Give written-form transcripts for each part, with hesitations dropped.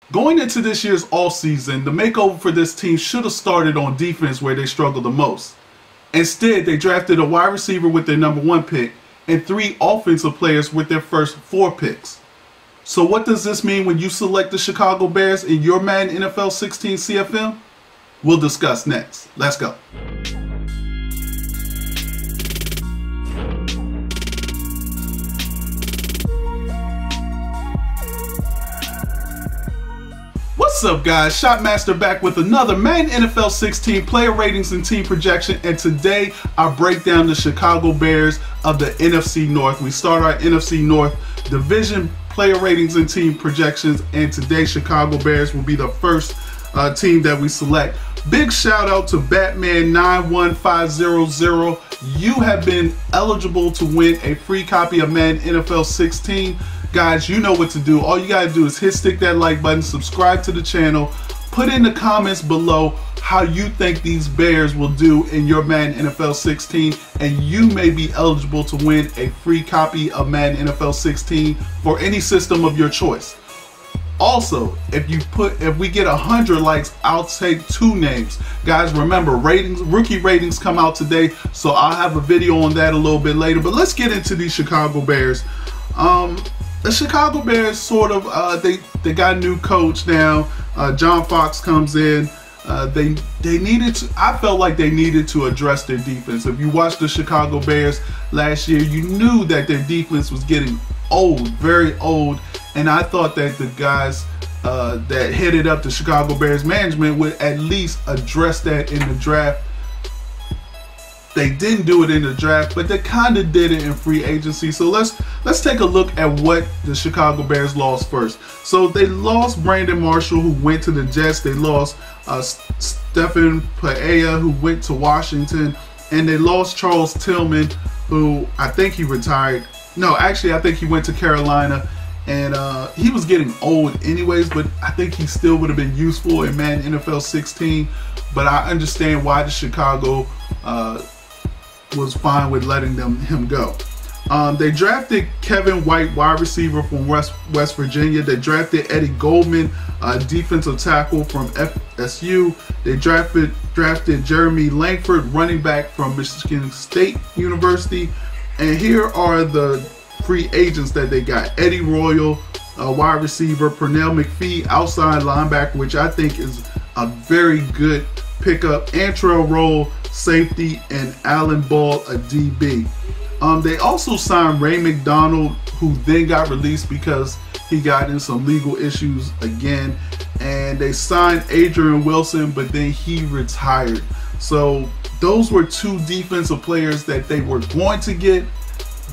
Going into this year's offseason, the makeover for this team should have started on defense where they struggled the most. Instead, they drafted a wide receiver with their #1 pick and 3 offensive players with their first 4 picks. So what does this mean when you select the Chicago Bears in your Madden NFL 16 CFM? We'll discuss next. Let's go. What's up, guys? Shotmaster back with another Madden NFL 16 player ratings and team projection, and today I break down the Chicago Bears of the NFC North. We start our NFC North division player ratings and team projections, and today Chicago Bears will be the first team that we select. Big shout out to Batman91500. You have been eligible to win a free copy of Madden NFL 16. Guys, you know what to do. All you gotta do is stick that like button, subscribe to the channel, put in the comments below how you think these Bears will do in your Madden NFL 16, and you may be eligible to win a free copy of Madden NFL 16 for any system of your choice. Also, if we get 100 likes, I'll take 2 names. Guys, remember, rookie ratings come out today, so I'll have a video on that a little bit later. But let's get into these Chicago Bears. The Chicago Bears sort of they got a new coach now. John Fox comes in. They needed to. I felt like they needed to address their defense. If you watched the Chicago Bears last year, you knew that their defense was getting old, very old. And I thought that the guys that headed up the Chicago Bears management would at least address that in the draft. They didn't do it in the draft, but they kind of did it in free agency. So let's take a look at what the Chicago Bears lost first. So they lost Brandon Marshall, who went to the Jets. They lost Stephen Paea, who went to Washington, and they lost Charles Tillman, who I think he retired. No, actually, I think he went to Carolina, and he was getting old anyways, but I think he still would have been useful in Madden NFL 16. But I understand why the Chicago was fine with letting him go. They drafted Kevin White, wide receiver from West Virginia. They drafted Eddie Goldman, defensive tackle from FSU. They drafted Jeremy Langford, running back from Michigan State University. And here are the free agents that they got: Antrel Rolle, wide receiver; Pernell McPhee, outside linebacker, which I think is a very good pickup; Antrel Rolle, safety; and Alan Ball, a DB. They also signed Ray McDonald, who then got released because he got in some legal issues again. And they signed Adrian Wilson, but then he retired. So those were 2 defensive players that they were going to get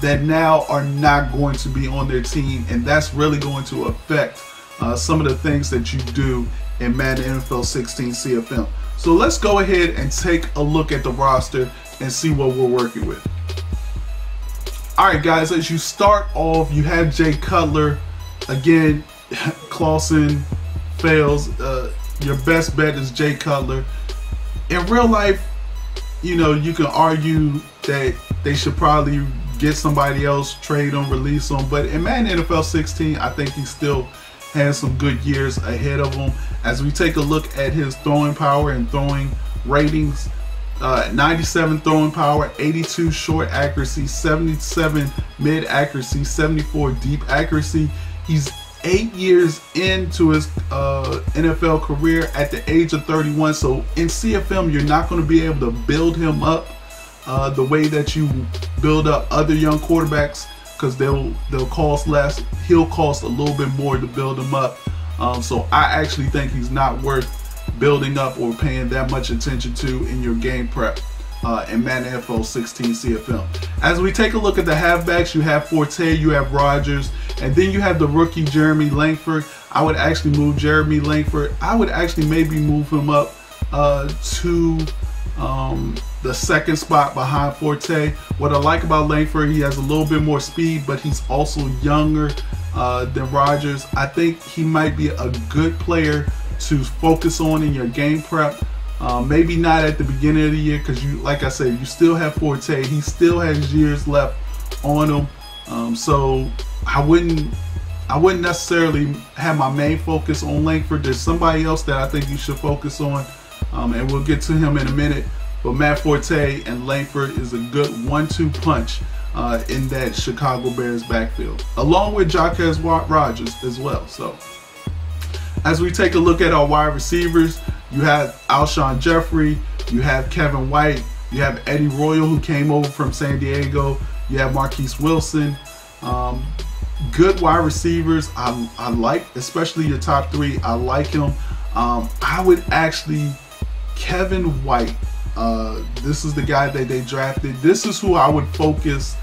that now are not going to be on their team, and that's really going to affect some of the things that you do in Madden NFL 16 CFM. So let's go ahead and take a look at the roster and see what we're working with. Alright guys, as you start off, you have Jay Cutler. Again, Clausen fails. Your best bet is Jay Cutler. In real life, you know, you can argue that they should probably get somebody else, trade them, release them. But in Madden NFL 16, I think he still has some good years ahead of him. As we take a look at his throwing power and throwing ratings, 97 throwing power, 82 short accuracy, 77 mid accuracy, 74 deep accuracy. He's 8 years into his NFL career at the age of 31. So in CFM, you're not going to be able to build him up the way that you build up other young quarterbacks, because they'll cost less. He'll cost a little bit more to build him up. So I actually think he's not worth building up or paying that much attention to in your game prep in Madden NFL 16 CFM. As we take a look at the halfbacks, you have Forte, you have Rogers, and then you have the rookie Jeremy Langford. I would actually move Jeremy Langford. I would actually maybe move him up to the second spot behind Forte. What I like about Langford, he has a little bit more speed, but he's also younger than Rogers. I think he might be a good player to focus on in your game prep. Maybe not at the beginning of the year, because you, like I said, you still have Forte. He still has years left on him. So I wouldn't I wouldn't necessarily have my main focus on Langford. There's somebody else that I think you should focus on, and we'll get to him in a minute. But Matt Forte and Langford is a good 1-2 punch in that Chicago Bears backfield, along with Jaquez Rogers as well. So as we take a look at our wide receivers, you have Alshon Jeffrey, you have Kevin White, you have Eddie Royal, who came over from San Diego, you have Marquise Wilson. Good wide receivers. I like, especially your top three. I like him. I would actually, Kevin White, this is the guy that they drafted. This is who I would focus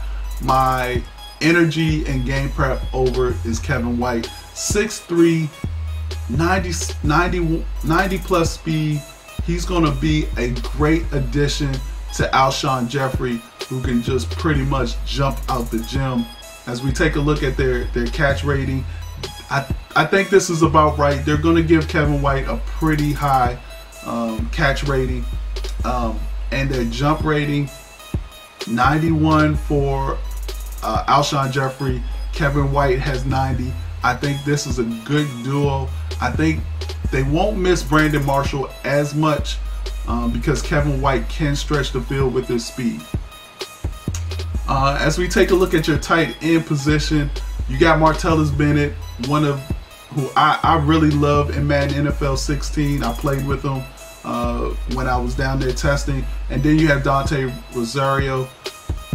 my energy and game prep over, is Kevin White. 6'3", 90 plus speed. He's going to be a great addition to Alshon Jeffrey, who can just pretty much jump out the gym. As we take a look at their catch rating, I think this is about right. They're going to give Kevin White a pretty high catch rating, and their jump rating, 91 for Alshon Jeffrey. Kevin White has 90. I think this is a good duo. I think they won't miss Brandon Marshall as much because Kevin White can stretch the field with his speed. As we take a look at your tight end position, you got Martellus Bennett, one of who I really love in Madden NFL 16. I played with him when I was down there testing. And then you have Dante Rosario.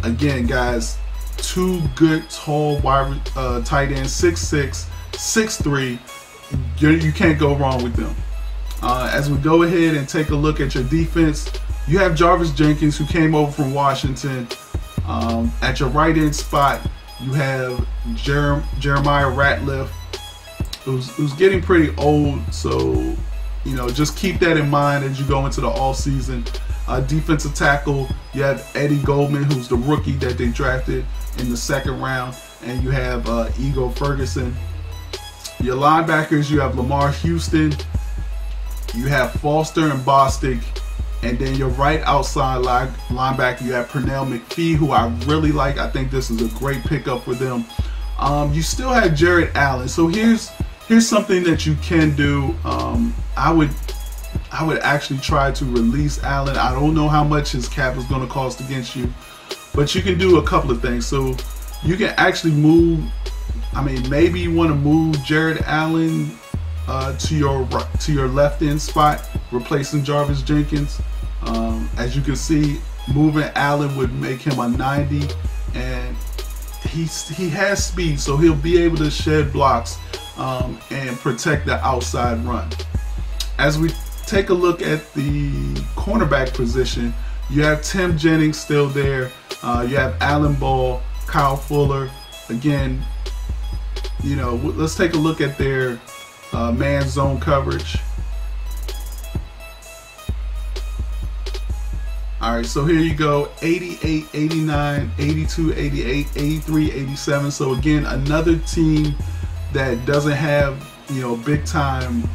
Again, guys, two good tall wide tight ends, 6'6", 6'3". You can't go wrong with them. As we go ahead and take a look at your defense, you have Jarvis Jenkins, who came over from Washington. At your right end spot, you have Jeremiah Ratliff, who's getting pretty old, so just keep that in mind as you go into the off season. Defensive tackle, you have Eddie Goldman, who's the rookie that they drafted in the 2nd round, and you have Ego Ferguson. Your linebackers, you have Lamar Houston, you have Foster and Bostic, and then your right outside linebacker, you have Pernell McPhee, who I really like. I think this is a great pickup for them. You still have Jared Allen. So here's something that you can do. I would actually try to release Allen. I don't know how much his cap is going to cost against you, but you can do a couple of things. So you can actually move. Maybe you want to move Jared Allen to your left end spot, replacing Jarvis Jenkins. As you can see, moving Allen would make him a 90, and he has speed, so he'll be able to shed blocks and protect the outside run. As we take a look at the cornerback position, you have Tim Jennings still there. You have Alan Ball, Kyle Fuller. Again, let's take a look at their man zone coverage. Alright, so here you go, 88, 89, 82, 88, 83, 87. So again, another team that doesn't have, big time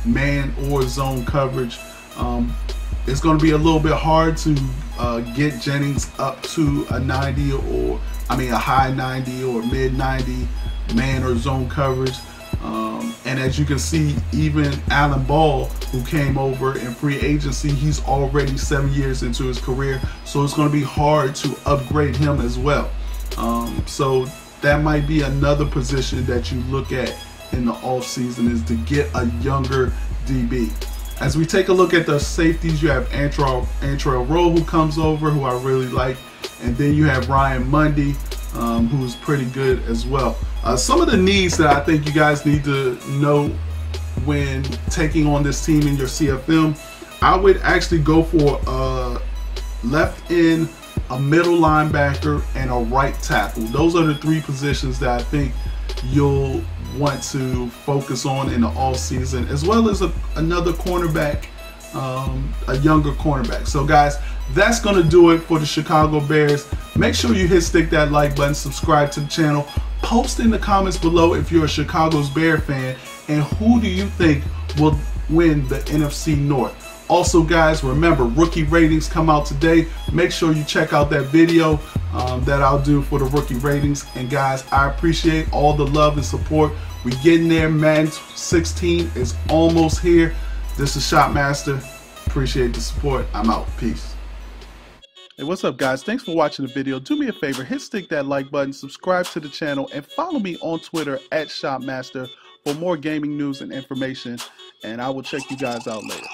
man or zone coverage. It's going to be a little bit hard to get Jennings up to a 90 or, a high 90 or mid 90 man or zone coverage. And as you can see, even Alan Ball, who came over in free agency, he's already 7 years into his career, so it's going to be hard to upgrade him as well. So that might be another position that you look at in the offseason, is to get a younger DB. As we take a look at the safeties, you have Antrel Rolle, who comes over, who I really like, and then you have Ryan Mundy, who's pretty good as well. Some of the needs that I think you guys need to know when taking on this team in your CFM, I would actually go for a left end, a middle linebacker, and a right tackle. Those are the three positions that I think you'll want to focus on in the off season, as well as another cornerback, a younger cornerback. So guys, that's going to do it for the Chicago Bears. Make sure you stick that like button, subscribe to the channel, post in the comments below if you're a Chicago's Bear fan, and who do you think will win the NFC North. Also guys, remember, rookie ratings come out today. Make sure you check out that video. that I'll do for the rookie ratings. And guys, I appreciate all the love and support. We getting there. Madden 16 is almost here. This is Shopmaster. Appreciate the support. I'm out. Peace. Hey, what's up, guys? Thanks for watching the video. Do me a favor, stick that like button, subscribe to the channel, and follow me on Twitter @Shopmaster for more gaming news and information. And I will check you guys out later.